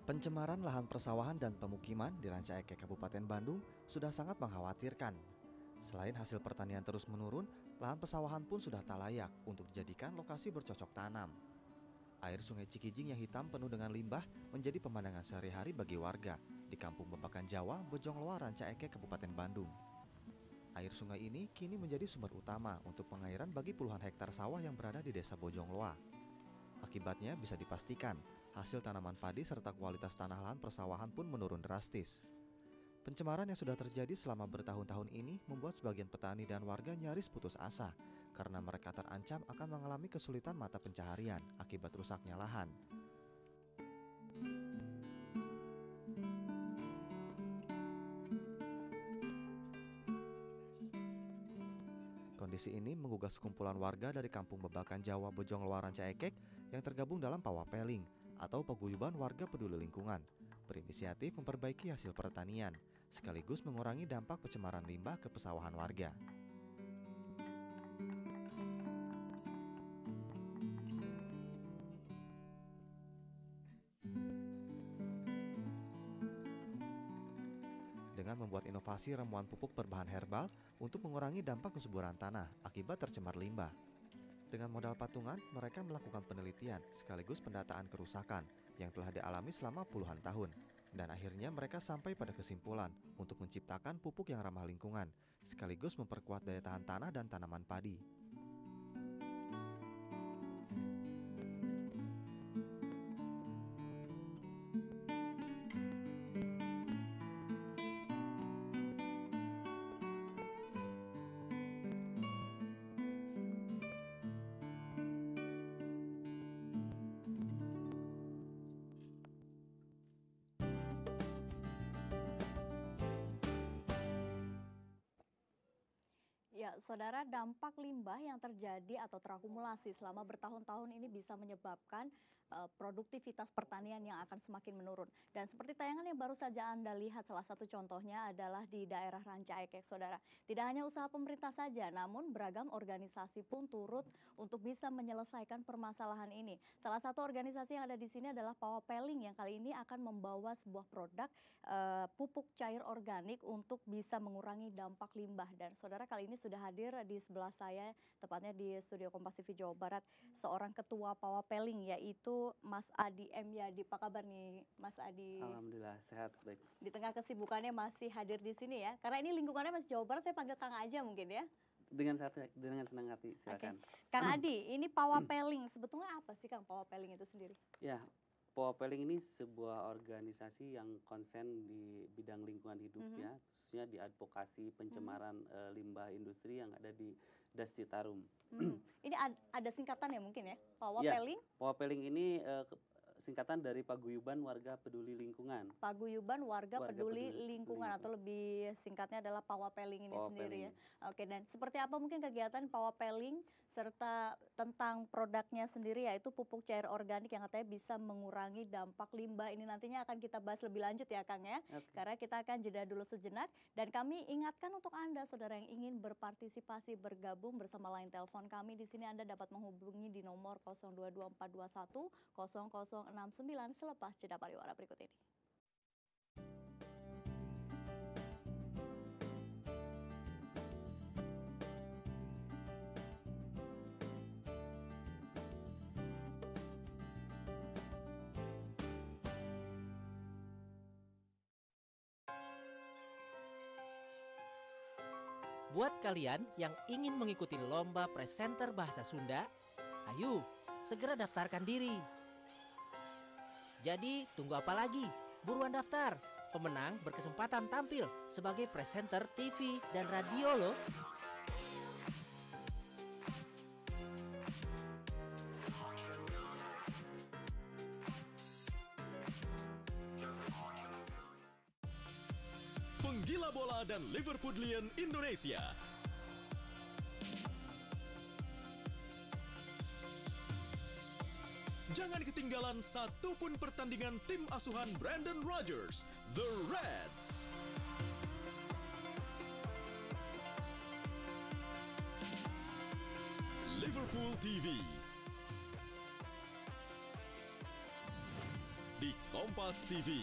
Pencemaran lahan persawahan dan pemukiman di Ranca Ekek Kabupaten Bandung sudah sangat mengkhawatirkan. Selain hasil pertanian terus menurun, lahan persawahan pun sudah tak layak untuk dijadikan lokasi bercocok tanam. Air Sungai Cikijing yang hitam penuh dengan limbah menjadi pemandangan sehari-hari bagi warga di Kampung Bebakan Jawa, Bojongloa, Ranca Ekek, Kabupaten Bandung. Air sungai ini kini menjadi sumber utama untuk pengairan bagi puluhan hektar sawah yang berada di desa Bojongloa. Akibatnya bisa dipastikan, hasil tanaman padi serta kualitas tanah lahan persawahan pun menurun drastis. Pencemaran yang sudah terjadi selama bertahun-tahun ini membuat sebagian petani dan warga nyaris putus asa karena mereka terancam akan mengalami kesulitan mata pencaharian akibat rusaknya lahan. Kondisi ini menggugah sekumpulan warga dari Kampung Bebakan Jawa Bojongloa Ranca Ekek yang tergabung dalam Pawapeling atau Paguyuban Warga Peduli Lingkungan, berinisiatif memperbaiki hasil pertanian, sekaligus mengurangi dampak pencemaran limbah ke pesawahan warga. Dengan membuat inovasi ramuan pupuk berbahan herbal untuk mengurangi dampak kesuburan tanah akibat tercemar limbah. Dengan modal patungan, mereka melakukan penelitian sekaligus pendataan kerusakan yang telah dialami selama puluhan tahun. Dan akhirnya mereka sampai pada kesimpulan untuk menciptakan pupuk yang ramah lingkungan, sekaligus memperkuat daya tahan tanah dan tanaman padi. Ya, saudara, dampak limbah yang terjadi atau terakumulasi selama bertahun-tahun ini bisa menyebabkan produktivitas pertanian yang akan semakin menurun. Dan seperti tayangan yang baru saja Anda lihat, salah satu contohnya adalah di daerah Ranca Ekek, saudara. Tidak hanya usaha pemerintah saja, namun beragam organisasi pun turut untuk bisa menyelesaikan permasalahan ini. Salah satu organisasi yang ada di sini adalah Pawapeling yang kali ini akan membawa sebuah produk pupuk cair organik untuk bisa mengurangi dampak limbah. Dan saudara, kali ini sudah hadir di sebelah saya, tepatnya di studio Kompas TV Jawa Barat, seorang ketua Pawapeling yaitu Mas Adi M. Yadi. Apa kabar nih Mas Adi? Alhamdulillah sehat, baik. Di tengah kesibukannya masih hadir di sini ya, karena ini lingkungannya masih Jawa Barat, saya panggil Kang aja mungkin ya. Dengan senang hati, silakan. Kang Adi, ini Pawapeling sebetulnya apa sih Kang Pawapeling itu sendiri? Ya, Pawapeling ini sebuah organisasi yang konsen di bidang lingkungan hidup ya, khususnya di advokasi pencemaran limbah industri yang ada di Das Citarum. Ini ada singkatan ya mungkin ya, Pawapeling? Ya, Pawapeling ini singkatan dari Paguyuban Warga Peduli Lingkungan. Paguyuban Warga Peduli Lingkungan atau lebih singkatnya adalah Pawapeling ini sendiri ya. Oke, dan seperti apa mungkin kegiatan Pawapeling serta tentang produknya sendiri yaitu pupuk cair organik yang katanya bisa mengurangi dampak limbah. Ini nantinya akan kita bahas lebih lanjut ya Kang ya. Karena kita akan jeda dulu sejenak dan kami ingatkan untuk Anda saudara yang ingin berpartisipasi bergabung bersama line telepon kami di sini, Anda dapat menghubungi di nomor 0224210069 selepas jeda pariwara berikut ini. Buat kalian yang ingin mengikuti lomba presenter bahasa Sunda, ayo segera daftarkan diri. Jadi tunggu apa lagi? Buruan daftar. Pemenang berkesempatan tampil sebagai presenter TV dan radio loh. Penggila bola dan Liverpoolian Indonesia. Jangan ketinggalan satupun pertandingan tim asuhan Brendan Rodgers, The Reds. Liverpool TV. Di Kompas Kompas TV.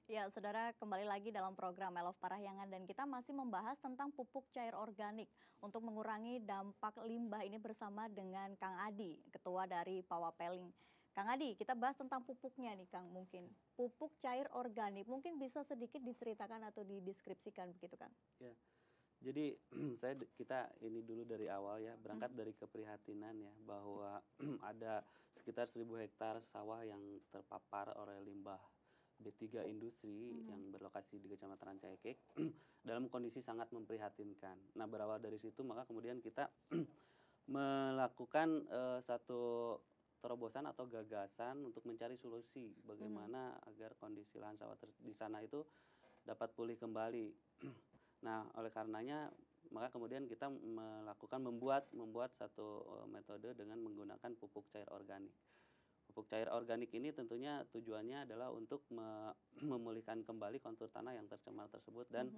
Ya, saudara, kembali lagi dalam program I Love Parahyangan dan kita masih membahas tentang pupuk cair organik untuk mengurangi dampak limbah ini bersama dengan Kang Adi, ketua dari Pawapeling. Kang Adi, kita bahas tentang pupuknya nih, Kang, mungkin. Pupuk cair organik, mungkin bisa sedikit diceritakan atau dideskripsikan begitu, Kang? Ya, jadi kita ini dulu dari awal ya, berangkat dari keprihatinan ya, bahwa ada sekitar 1.000 hektar sawah yang terpapar oleh limbah B3 industri yang berlokasi di Kecamatan Ranca Ekek dalam kondisi sangat memprihatinkan. Nah, berawal dari situ maka kemudian kita melakukan satu terobosan atau gagasan untuk mencari solusi bagaimana agar kondisi lahan sawah di sana itu dapat pulih kembali. Nah, oleh karenanya maka kemudian kita membuat satu metode dengan menggunakan pupuk cair organik. Pupuk cair organik ini tentunya tujuannya adalah untuk memulihkan kembali kontur tanah yang tercemar tersebut dan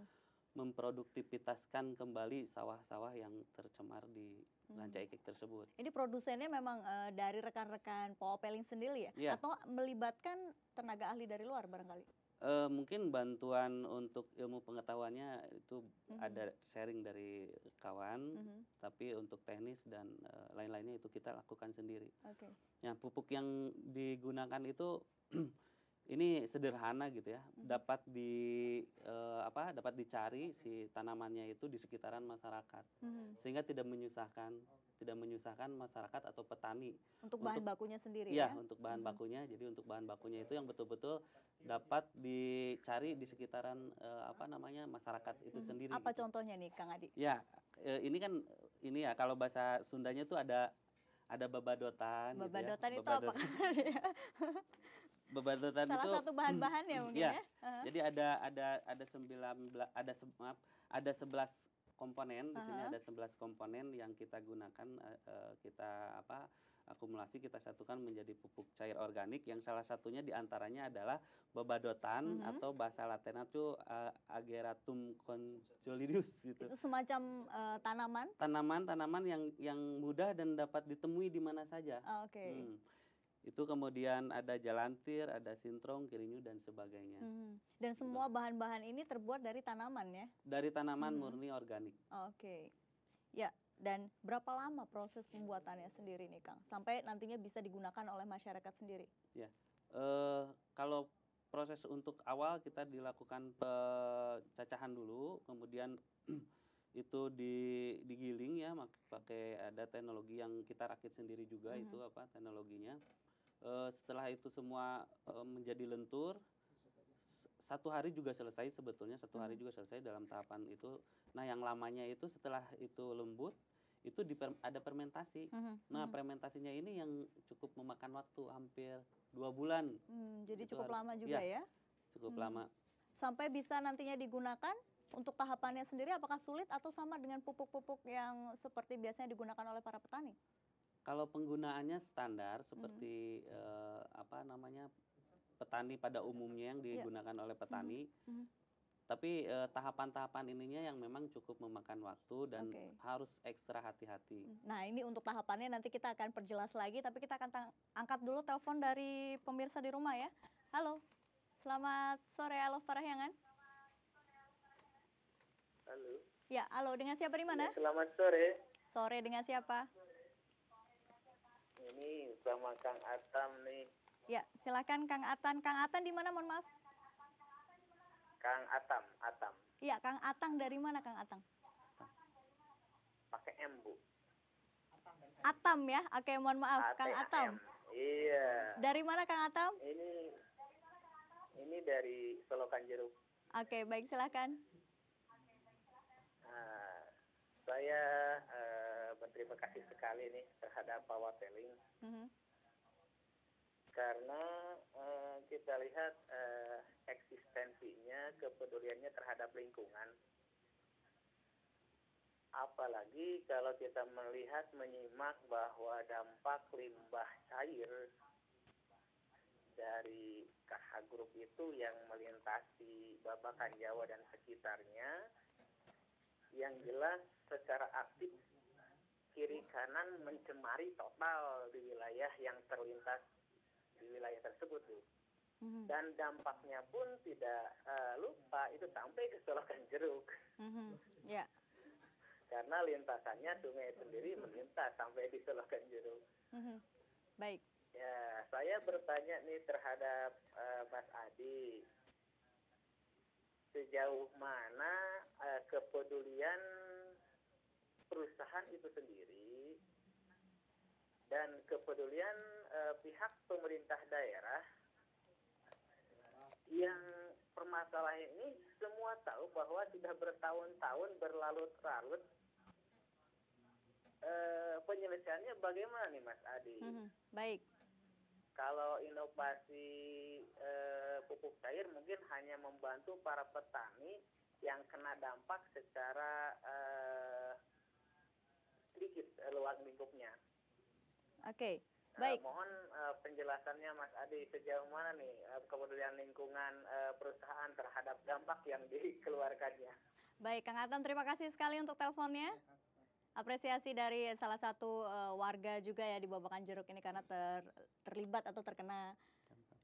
memproduktivitaskan kembali sawah-sawah yang tercemar di Ranca Ekek tersebut. Ini produsennya memang dari rekan-rekan Pawapeling sendiri ya? Ya. Atau melibatkan tenaga ahli dari luar barangkali? Mungkin bantuan untuk ilmu pengetahuannya itu ada sharing dari kawan, tapi untuk teknis dan lain-lainnya itu kita lakukan sendiri. Oke. Ya, pupuk yang digunakan itu ini sederhana gitu ya, dapat dicari si tanamannya itu di sekitaran masyarakat, sehingga tidak menyusahkan masyarakat atau petani. Untuk bahan bakunya sendiri ya? ya? Untuk bahan bakunya. Jadi untuk bahan bakunya itu yang betul-betul dapat dicari di sekitaran masyarakat itu sendiri. Apa gitu. contohnya nih, Kang Adi? Ya, ini kan kalau bahasa Sundanya tuh ada babadotan. Babadotan gitu ya. itu apa? Babadotan Salah itu satu bahan-bahannya mungkin ya? Jadi ada 11 komponen. Di sini ada 11 komponen yang kita gunakan, kita akumulasi, kita satukan menjadi pupuk cair organik yang salah satunya diantaranya adalah babadotan atau bahasa latennya itu Ageratum consolidus gitu. Itu semacam tanaman? Tanaman yang mudah dan dapat ditemui di mana saja. Oke. Itu kemudian ada jalantir, ada sintrong, kirinyu dan sebagainya. Dan semua bahan-bahan ini terbuat dari tanaman ya? Dari tanaman murni organik. Oke. Ya, dan berapa lama proses pembuatannya sendiri nih, Kang? Sampai nantinya bisa digunakan oleh masyarakat sendiri? Ya, kalau proses untuk awal kita dilakukan pencacahan dulu, kemudian itu digiling ya, pakai ada teknologi yang kita rakit sendiri juga itu teknologinya. Setelah itu semua menjadi lentur, 1 hari juga selesai sebetulnya, 1 hari juga selesai dalam tahapan itu. Nah, yang lamanya itu setelah itu lembut, itu ada fermentasi. Nah, fermentasinya ini yang cukup memakan waktu hampir 2 bulan. Jadi Itu cukup harus- lama juga ya? Cukup lama. Sampai bisa nantinya digunakan, untuk tahapannya sendiri apakah sulit atau sama dengan pupuk-pupuk yang seperti biasanya digunakan oleh para petani? Kalau penggunaannya standar seperti petani pada umumnya yang digunakan oleh petani. Tapi tahapan-tahapan ininya yang memang cukup memakan waktu dan harus ekstra hati-hati. Nah, ini untuk tahapannya nanti kita akan perjelas lagi, tapi kita akan angkat dulu telepon dari pemirsa di rumah ya. Halo, selamat sore I Love Parahyangan. Halo. Ya, halo, dengan siapa di mana? Selamat sore. Sore, dengan siapa? Ini sama Kang Atam nih. Ya, silakan Kang Atan. Kang Atan di mana, mohon maaf? Kang Atam. Iya, Kang Atang dari mana, Kang Atang? Pakai M, Bu. Atam ya? Oke, mohon maaf, Kang Atam. Iya. Dari mana, Kang Atam? Ini dari Solokan Jeruk. Oke, baik, silakan. Nah, saya berterima kasih sekali nih terhadap Pawapeling. Karena kita lihat eksistensinya, kepeduliannya terhadap lingkungan. Apalagi kalau kita menyimak bahwa dampak limbah cair dari KH Group itu yang melintasi Babakan Jawa dan sekitarnya, yang jelas secara aktif kiri kanan mencemari total di wilayah yang terlintas di wilayah tersebut tuh. Dan dampaknya pun tidak lupa itu sampai ke Solokan Jeruk. Ya. Karena lintasannya sungai sendiri melintas sampai di Solokan Jeruk. Baik. Ya, saya bertanya nih terhadap Mas Adi, sejauh mana kepedulian perusahaan itu sendiri dan kepedulian pihak pemerintah daerah yang permasalahan ini semua tahu bahwa sudah bertahun-tahun berlarut-larut, penyelesaiannya bagaimana nih Mas Adi? Baik. Kalau inovasi pupuk cair mungkin hanya membantu para petani yang kena dampak secara sedikit luas lingkupnya. Oke, baik. Mohon penjelasannya Mas Adi, sejauh mana nih kepedulian lingkungan perusahaan terhadap dampak yang dikeluarkannya. Baik, Kang Atam, terima kasih sekali untuk teleponnya. Apresiasi dari salah satu warga juga ya di Babakan Jeruk ini karena terlibat atau terkena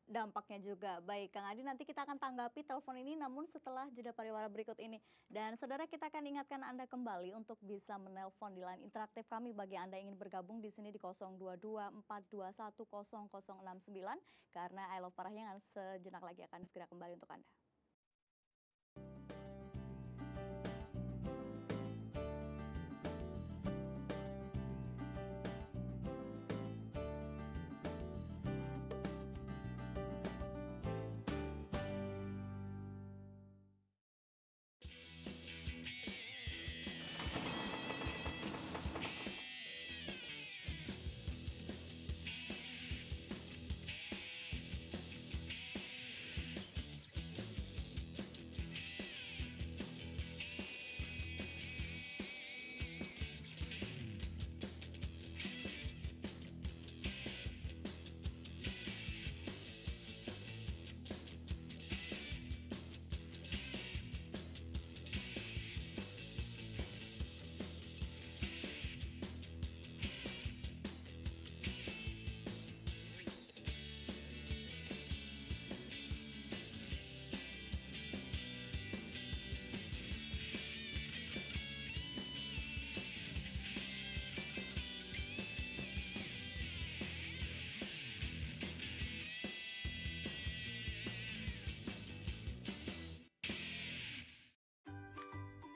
dampaknya juga. Baik, Kang Adi, nanti kita akan tanggapi telepon ini namun setelah jeda pariwara berikut ini. Dan saudara, kita akan ingatkan Anda kembali untuk bisa menelpon di line interaktif kami bagi Anda yang ingin bergabung di sini di 022-421-0069 karena I Love Parahyangan sejenak lagi akan segera kembali untuk Anda.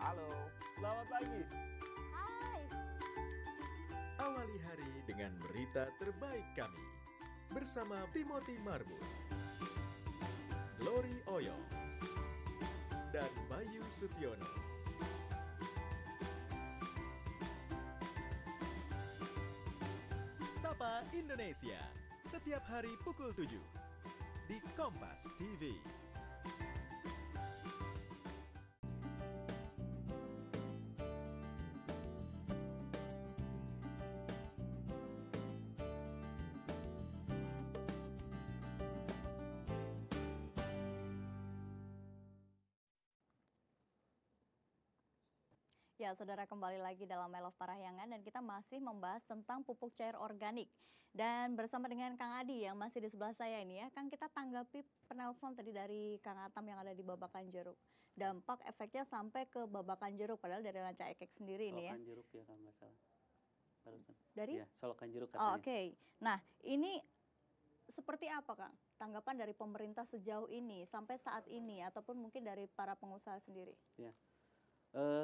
Halo, selamat pagi. Hai. Awali hari dengan berita terbaik kami bersama Timothy Marbun, Glory Oyo, dan Bayu Sutiono. Sapa Indonesia, setiap hari pukul 7 di Kompas TV. Ya, saudara, kembali lagi dalam I Love Parahyangan dan kita masih membahas tentang pupuk cair organik. Dan bersama dengan Kang Adi yang masih di sebelah saya ini ya, Kang, kita tanggapi penelpon tadi dari Kang Atam yang ada di Babakan Jeruk. Dampak efeknya sampai ke Babakan Jeruk, padahal dari Ranca Ekek sendiri ini ya. Solokan Jeruk ya kalau nggak salah. Barusan. Dari? Ya, Solokan Jeruk Oh, katanya. oke. Nah, ini seperti apa, Kang? Tanggapan dari pemerintah sejauh ini, sampai saat ini, ataupun mungkin dari para pengusaha sendiri? Ya.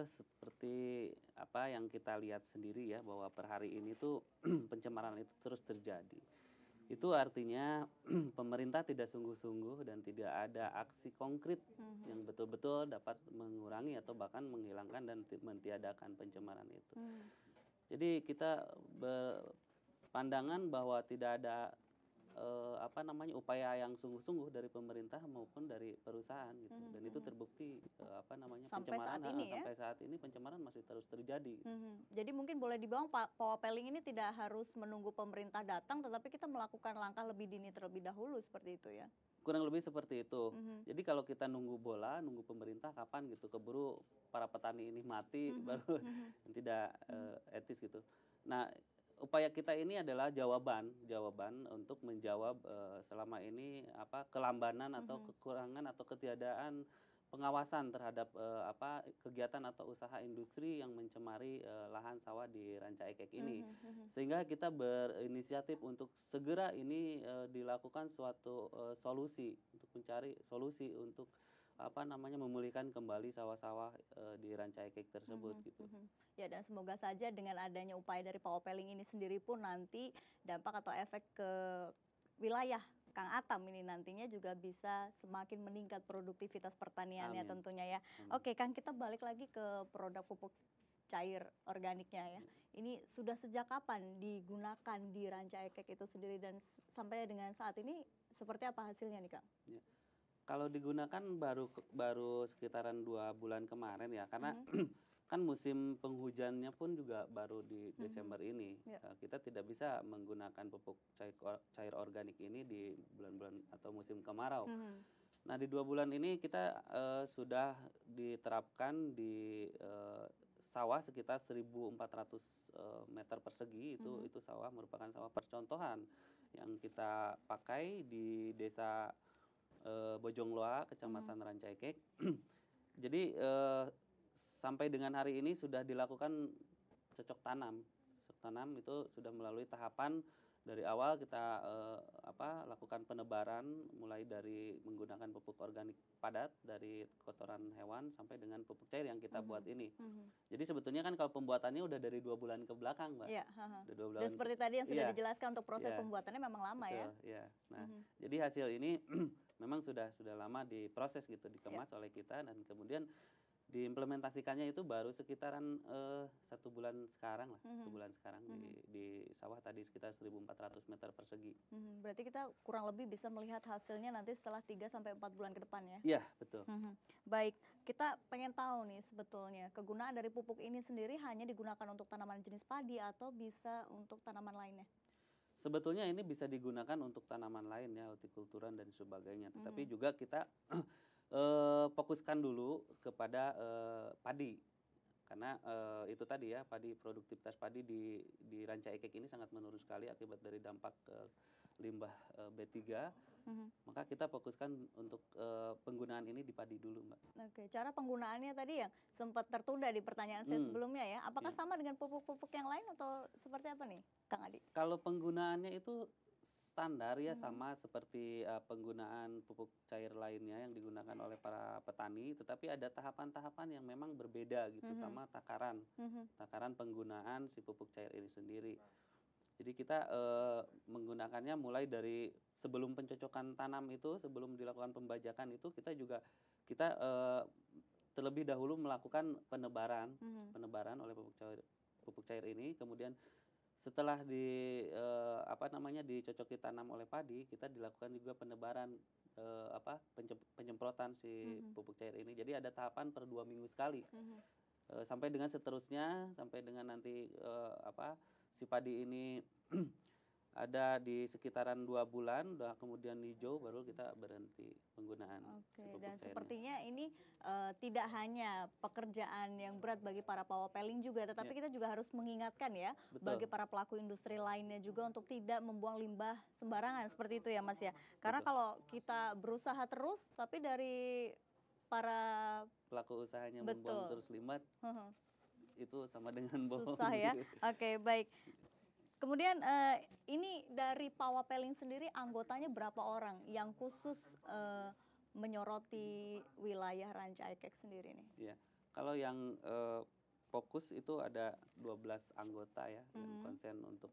Seperti apa yang kita lihat sendiri ya, bahwa per hari ini tuh pencemaran itu terus terjadi. Itu artinya pemerintah tidak sungguh-sungguh dan tidak ada aksi konkret yang betul-betul dapat mengurangi atau bahkan menghilangkan dan mentiadakan pencemaran itu. Jadi kita berpandangan bahwa tidak ada upaya yang sungguh-sungguh dari pemerintah maupun dari perusahaan gitu. Dan itu terbukti Sampai saat pencemaran ini ya? sampai saat ini pencemaran masih terus terjadi. Jadi mungkin boleh dibilang Pawapelling ini tidak harus menunggu pemerintah datang, tetapi kita melakukan langkah lebih dini terlebih dahulu seperti itu ya? Kurang lebih seperti itu. Jadi kalau kita nunggu bola, nunggu pemerintah kapan gitu, keburu para petani ini mati baru tidak etis gitu. Nah, upaya kita ini adalah jawaban untuk menjawab selama ini kelambanan atau kekurangan atau ketiadaan pengawasan terhadap kegiatan atau usaha industri yang mencemari lahan sawah di Ranca Ekek ini. Sehingga kita berinisiatif untuk segera ini dilakukan suatu solusi untuk mencari solusi untuk memulihkan kembali sawah-sawah di Ranca Ekek tersebut gitu. Ya, dan semoga saja dengan adanya upaya dari Pawapelling ini sendiri pun nanti dampak atau efek ke wilayah Kang Atam ini nantinya juga bisa semakin meningkat produktivitas pertaniannya Amin. tentunya ya. Amin. Oke Kang, kita balik lagi ke produk pupuk cair organiknya ya. Ini sudah sejak kapan digunakan di Ranca Ekek itu sendiri dan sampai dengan saat ini seperti apa hasilnya nih Kang? Ya. Kalau digunakan baru sekitaran 2 bulan kemarin ya, karena kan musim penghujannya pun juga baru di Desember ini. Ya. Kita tidak bisa menggunakan pupuk cair organik ini di bulan-bulan atau musim kemarau. Nah, di 2 bulan ini kita sudah diterapkan di sawah sekitar 1.400 meter persegi. Itu sawah merupakan sawah percontohan yang kita pakai di desa Bojongloa, Kecamatan Ranca Ekek. Jadi sampai dengan hari ini sudah dilakukan cocok tanam. Cocok tanam itu sudah melalui tahapan dari awal kita lakukan penebaran mulai dari menggunakan pupuk organik padat dari kotoran hewan sampai dengan pupuk cair yang kita buat ini. Jadi sebetulnya kan kalau pembuatannya udah dari 2 bulan ke belakang, Mbak. Iya, Udah 2 bulan. dan seperti tadi yang sudah Iya. dijelaskan untuk proses Iya. pembuatannya memang lama ya. Ya. Nah, jadi hasil ini memang sudah lama diproses gitu, dikemas oleh kita dan kemudian diimplementasikannya itu baru sekitaran 1 bulan sekarang lah, 1 bulan sekarang di sawah tadi sekitar 1.400 meter persegi. Berarti kita kurang lebih bisa melihat hasilnya nanti setelah 3 sampai 4 bulan ke depan ya. Iya, betul. Baik, kita pengen tahu nih sebetulnya kegunaan dari pupuk ini sendiri hanya digunakan untuk tanaman jenis padi atau bisa untuk tanaman lainnya? Sebetulnya ini bisa digunakan untuk tanaman lain ya, hortikulturan dan sebagainya. Tetapi juga kita fokuskan dulu kepada padi. Karena itu tadi ya, produktivitas padi di Ranca Ekek ini sangat menurun sekali akibat dari dampak limbah B3. Maka kita fokuskan untuk penggunaan ini di padi dulu, Mbak. Oke, cara penggunaannya tadi yang sempat tertunda di pertanyaan saya sebelumnya ya. Apakah Iya. sama dengan pupuk-pupuk yang lain atau seperti apa nih, Kang Adi? Kalau penggunaannya itu standar ya, sama seperti penggunaan pupuk cair lainnya yang digunakan oleh para petani, tetapi ada tahapan-tahapan yang memang berbeda gitu sama takaran penggunaan si pupuk cair ini sendiri. Jadi kita menggunakannya mulai dari sebelum pencocokan tanam itu, sebelum dilakukan pembajakan itu kita terlebih dahulu melakukan penebaran oleh pupuk cair ini, kemudian setelah dicocoki tanam oleh padi, kita dilakukan juga penebaran penyemprotan si pupuk cair ini. Jadi ada tahapan per 2 minggu sekali. Sampai dengan seterusnya, sampai dengan nanti si padi ini ada di sekitaran 2 bulan, kemudian hijau, baru kita berhenti penggunaan. Oke, si pupuk dan cairnya. sepertinya ini tidak hanya pekerjaan yang berat bagi para Pawapelling juga, tetapi kita juga harus mengingatkan ya, Betul. bagi para pelaku industri lainnya juga untuk tidak membuang limbah sembarangan seperti itu ya Mas ya. Karena Betul. kalau kita berusaha terus, tapi dari para Pelaku usahanya Betul. membuang terus limbah, itu sama dengan bohong. susah ya. Oke, baik. Kemudian ini dari Pawapelling sendiri anggotanya berapa orang yang khusus menyoroti wilayah Ranca Ekek sendiri nih? Iya. Kalau yang fokus itu ada 12 anggota ya, yang konsen untuk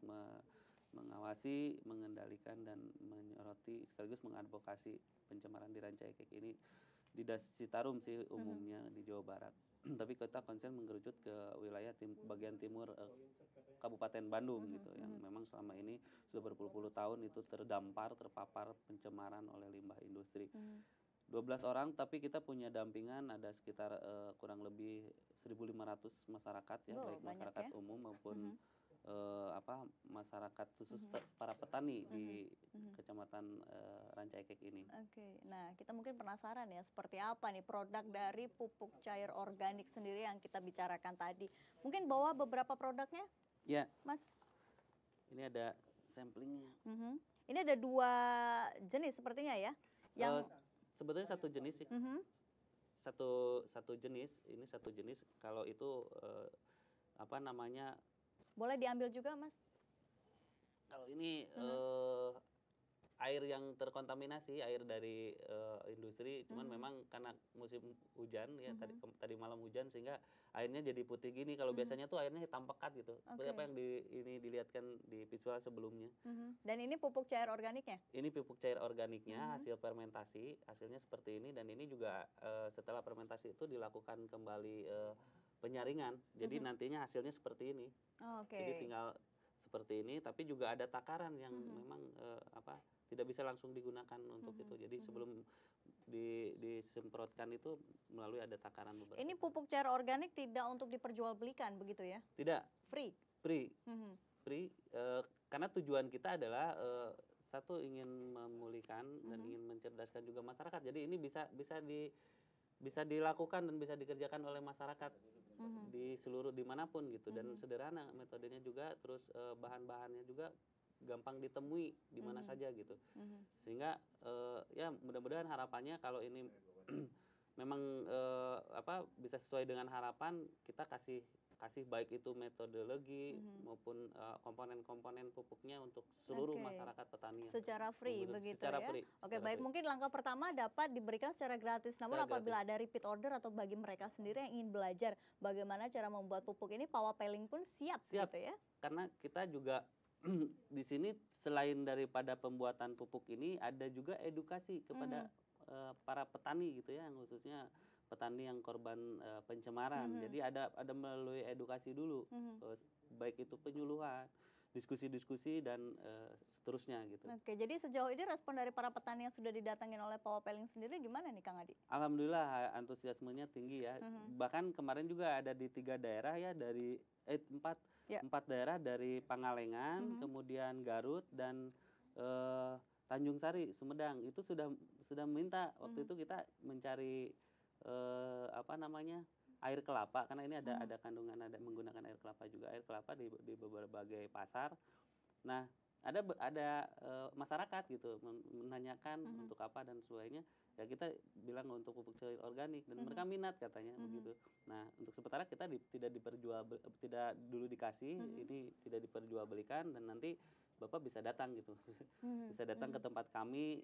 mengawasi, mengendalikan dan menyoroti sekaligus mengadvokasi pencemaran di Ranca Ekek ini di Das Citarum sih umumnya di Jawa Barat. tapi kita konsen mengerucut ke wilayah bagian timur Kabupaten Bandung gitu, yang memang selama ini sudah berpuluh-puluh tahun itu terpapar pencemaran oleh limbah industri. 12 orang, tapi kita punya dampingan ada sekitar kurang lebih 1.500 masyarakat ya, baik banyak masyarakat ya. umum maupun masyarakat khusus para petani di Kecamatan Ranca Ekek ini. Oke, nah kita mungkin penasaran ya seperti apa nih produk dari pupuk cair organik sendiri yang kita bicarakan tadi. Mungkin bawa beberapa produknya, Ya, Mas? ini ada samplingnya. Ini ada 2 jenis sepertinya ya. Yang Sebetulnya satu jenis sih. Satu jenis, ini satu jenis. Kalau itu apa namanya? boleh diambil juga, Mas? Kalau ini air yang terkontaminasi, air dari industri, cuman memang karena musim hujan ya, tadi malam hujan sehingga airnya jadi putih gini. Kalau biasanya tuh airnya hitam pekat gitu. Seperti apa yang ini dilihatkan di visual sebelumnya. Dan ini pupuk cair organiknya? Ini pupuk cair organiknya hasil fermentasi, hasilnya seperti ini, dan ini juga setelah fermentasi itu dilakukan kembali penyaringan. Jadi nantinya hasilnya seperti ini. Jadi tinggal seperti ini, tapi juga ada takaran yang memang tidak bisa langsung digunakan untuk itu. Jadi sebelum disemprotkan itu melalui ada takaran beberapa. Ini pupuk cair organik tidak untuk diperjualbelikan begitu ya? Tidak. Free? Free. Karena tujuan kita adalah satu ingin memulihkan dan ingin mencerdaskan juga masyarakat. Jadi ini bisa dilakukan dan bisa dikerjakan oleh masyarakat di seluruh dimanapun gitu, dan sederhana metodenya juga, terus bahan-bahannya juga gampang ditemui di mana saja gitu, sehingga ya mudah-mudahan harapannya kalau ini memang bisa sesuai dengan harapan, kita kasih baik itu metodologi maupun komponen-komponen pupuknya untuk seluruh masyarakat petani. Secara free begitu secara ya? Free, Oke, secara baik, free. mungkin langkah pertama dapat diberikan secara gratis. Namun Secara apabila ada repeat order atau bagi mereka sendiri yang ingin belajar bagaimana cara membuat pupuk ini, Pawapelling pun siap gitu ya? Karena kita juga di sini selain daripada pembuatan pupuk ini, ada juga edukasi kepada para petani gitu ya, yang khususnya petani yang korban pencemaran. Jadi ada melalui edukasi dulu, baik itu penyuluhan, diskusi-diskusi dan seterusnya gitu. Oke, jadi sejauh ini respon dari para petani yang sudah didatangin oleh Pawapelling sendiri gimana nih, Kang Adi? Alhamdulillah antusiasmenya tinggi ya. Bahkan kemarin juga ada di 3 daerah ya, dari 4 daerah, dari Pangalengan, kemudian Garut dan Tanjung Sari, Sumedang. Itu sudah minta. Waktu itu kita mencari air kelapa, karena ini ada kandungan, ada menggunakan air kelapa juga, air kelapa di berbagai pasar. Nah, ada masyarakat gitu menanyakan untuk apa dan sebagainya. Ya kita bilang untuk pupuk cair organik, dan mereka minat katanya begitu. Nah, untuk sementara kita tidak dulu dikasih, ini tidak diperjualbelikan, dan nanti Bapak bisa datang gitu, bisa datang ke tempat kami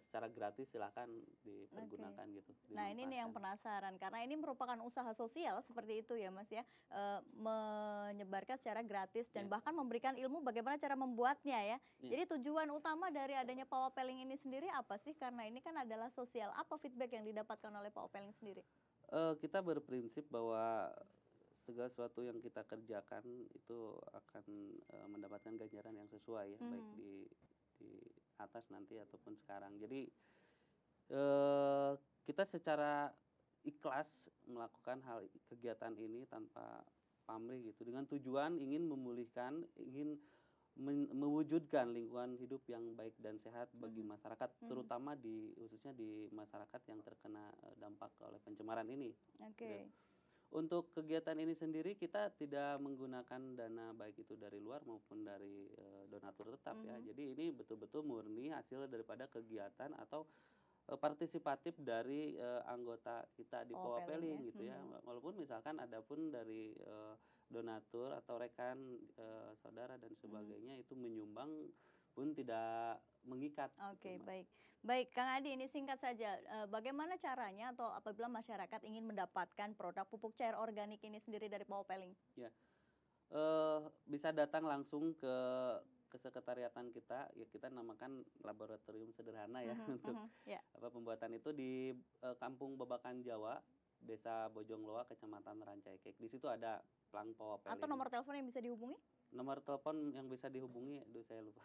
secara gratis, silahkan dipergunakan gitu. Nah ini nih yang penasaran, karena ini merupakan usaha sosial seperti itu ya Mas ya, menyebarkan secara gratis dan bahkan memberikan ilmu bagaimana cara membuatnya ya. Jadi tujuan utama dari adanya Pawapelling ini sendiri apa sih? Karena ini kan adalah sosial, apa feedback yang didapatkan oleh Pawapelling sendiri? Kita berprinsip bahwa segala sesuatu yang kita kerjakan itu akan mendapatkan ganjaran yang sesuai ya, baik di atas nanti ataupun sekarang. Jadi kita secara ikhlas melakukan kegiatan ini tanpa pamrih gitu, dengan tujuan ingin memulihkan, ingin mewujudkan lingkungan hidup yang baik dan sehat bagi masyarakat, terutama khususnya di masyarakat yang terkena dampak oleh pencemaran ini. Oke. Untuk kegiatan ini sendiri kita tidak menggunakan dana baik itu dari luar maupun dari donatur tetap ya. Jadi ini betul-betul murni hasil daripada kegiatan atau partisipatif dari anggota kita di Pawapelling gitu ya. Walaupun misalkan ada pun dari donatur atau rekan saudara dan sebagainya itu menyumbang pun tidak mengikat. Oke, gitu, baik. Baik, Kang Adi, ini singkat saja. Bagaimana caranya atau apabila masyarakat ingin mendapatkan produk pupuk cair organik ini sendiri dari Pawapelling? Ya, bisa datang langsung ke sekretariatan kita, ya kita namakan laboratorium sederhana ya untuk pembuatan itu di Kampung Babakan Jawa, Desa Bojongloa, Kecamatan Rancaikek. Di situ ada plang Powapeling. Atau nomor telepon yang bisa dihubungi? Nomor telepon yang bisa dihubungi, aduh saya lupa.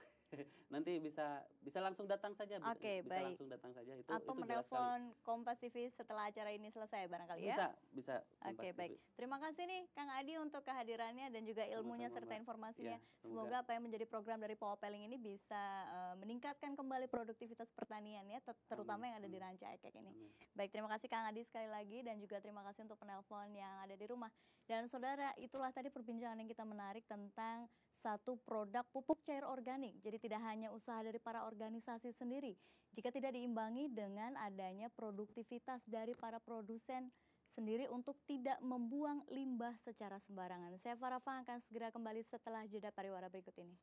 Nanti bisa langsung datang saja, Oke, bisa baik. langsung datang saja. Atau Itu jelas sekali. menelpon Kompas TV setelah acara ini selesai barangkali ya? Bisa. Oke, Kompas baik. TV. Terima kasih nih Kang Adi untuk kehadirannya dan juga ilmunya Sama-sama, serta Mbak. informasinya. Ya, Semoga apa yang menjadi program dari Powapeling ini bisa meningkatkan kembali produktivitas pertanian ya, terutama yang ada di Rancaikek ini. Amin. Baik, terima kasih Kang Adi sekali lagi dan juga terima kasih untuk penelpon yang ada di rumah. Dan saudara, itulah tadi perbincangan yang kita menarik tentang satu produk pupuk cair organik. Jadi tidak hanya usaha dari para organisasi sendiri, jika tidak diimbangi dengan adanya produktivitas dari para produsen sendiri untuk tidak membuang limbah secara sembarangan. Saya Farah Fang akan segera kembali setelah jeda pariwara berikut ini.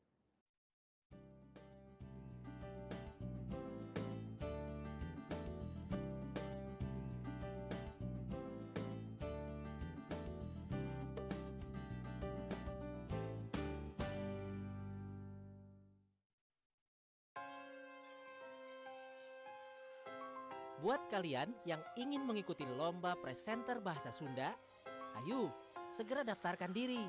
Buat kalian yang ingin mengikuti lomba presenter bahasa Sunda, ayo segera daftarkan diri.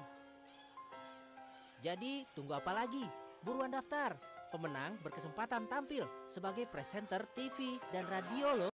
Jadi tunggu apa lagi? Buruan daftar. Pemenang berkesempatan tampil sebagai presenter TV dan radio loh.